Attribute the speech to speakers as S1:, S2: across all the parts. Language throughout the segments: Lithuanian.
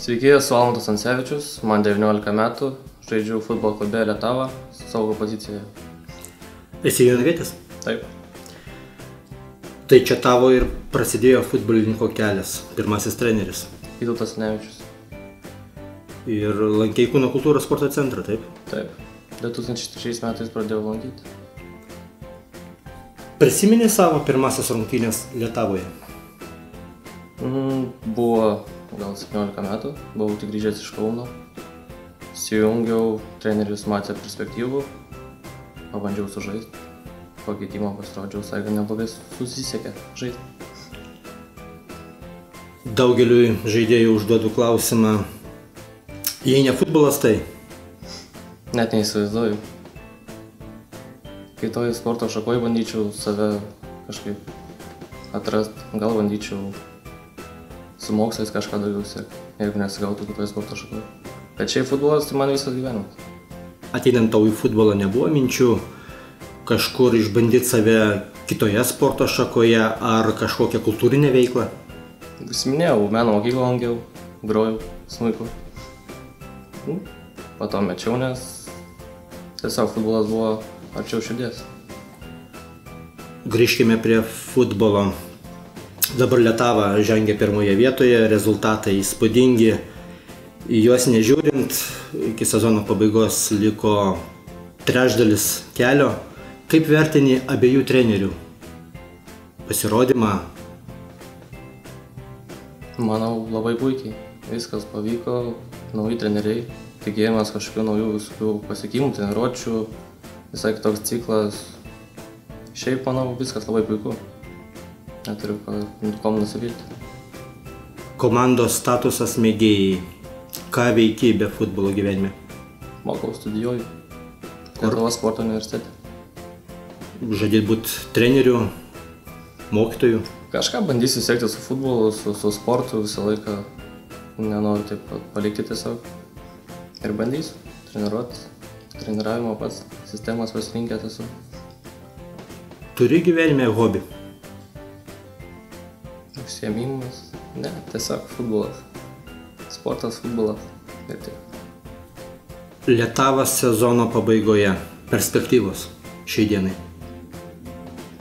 S1: Sveiki, esu Almantas Ancevičius, man 19 metų, žaidžiu futbolo klube Lietava, saugo pozicijoje.
S2: Esi jonavietis?
S1: Taip.
S2: Tai čia tavo ir prasidėjo futbolininko kelias, pirmasis treneris.
S1: Vytautas Nevičius.
S2: Ir lankei Kūno kultūros sporto centrą, taip?
S1: Taip. 2003 metais pradėjau lankyti.
S2: Prisimeni savo pirmasis rungtynės Lietavoje?
S1: Buvo gal 17 metų, buvau tik grįžęs iš Kauno. Sujungiau, treneris matė perspektyvų, pabandžiau sužaisti. Po keitimo pasirodžiau, visai neblogai susisekė žaisti.
S2: Daugeliui žaidėjų užduodu klausimą, jei ne futbolas, tai?
S1: Net neįsivaizduoju. Kai toj sporto šakoj bandyčiau save kažkaip atrasti, gal bandyčiau su mokslais kažką daugiau siekti, jeigu nesigautų kitoj sporto šakoj. Bet šiaip futbolas tai man visas gyvenimas.
S2: Ateinant tau į futbolą nebuvo minčių kažkur išbandyti save kitoje sporto šakoje ar kažkokią kultūrinę veiklą?
S1: Užsiminėjau, meno mokyklą lankiau, grojau smuiku. Po to mečiau, nes tiesiog futbolas buvo arčiau širdies.
S2: Grįžkime prie futbolo. Dabar Lietava žengia pirmoje vietoje, rezultatai įspūdingi. Į juos nežiūrint, iki sezono pabaigos liko trečdalis kelio. Kaip vertini abiejų trenerių pasirodymą?
S1: Manau, labai puikiai. Viskas pavyko, nauji treneriai, tikėjimas kažkokių naujų visokių pasiekimų, treniruočių, visai kitoks ciklas. Šiaip, manau, viskas labai puiku. Neturiu kom nusivilti.
S2: Komandos statusas mėgėjai. Ką veiki be futbolo gyvenime?
S1: Mokau, studijuoju. Lietuvos sporto universitete.
S2: Žadėt būti treneriu, mokytoju?
S1: Kažką bandysiu siekti su futbolu, su sportu visą laiką. Nenoriu taip palikti tiesiog. Ir bandysiu treniruoti. Treniravimo pats, sistemas pasirinkęs esu.
S2: Turi gyvenime hobį?
S1: Užsiėmimas? Ne, tiesiog futbolas. Sportas, futbolas. Ir taip.
S2: Lietavos sezono pabaigoje. Perspektyvos šiai dienai.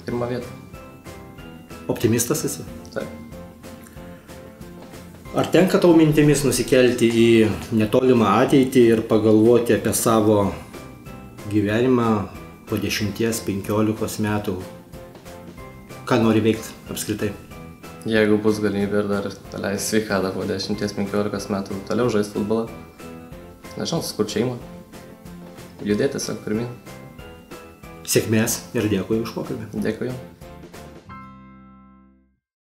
S1: Pirma vieta.
S2: Optimistas esi?
S1: Taip.
S2: Ar tenka tau mintimis nusikelti į netolimą ateitį ir pagalvoti apie savo gyvenimą po 10-15 metų? Ką nori veikti apskritai?
S1: Jeigu bus galimybė ir dar paleisti sveikatą po 10-15 metų toliau žaisti futbolą, nežinau, sukurti šeimą, judėti tiesiog pirmin.
S2: Sėkmės ir dėkui už pokalbį.
S1: Dėkui jums.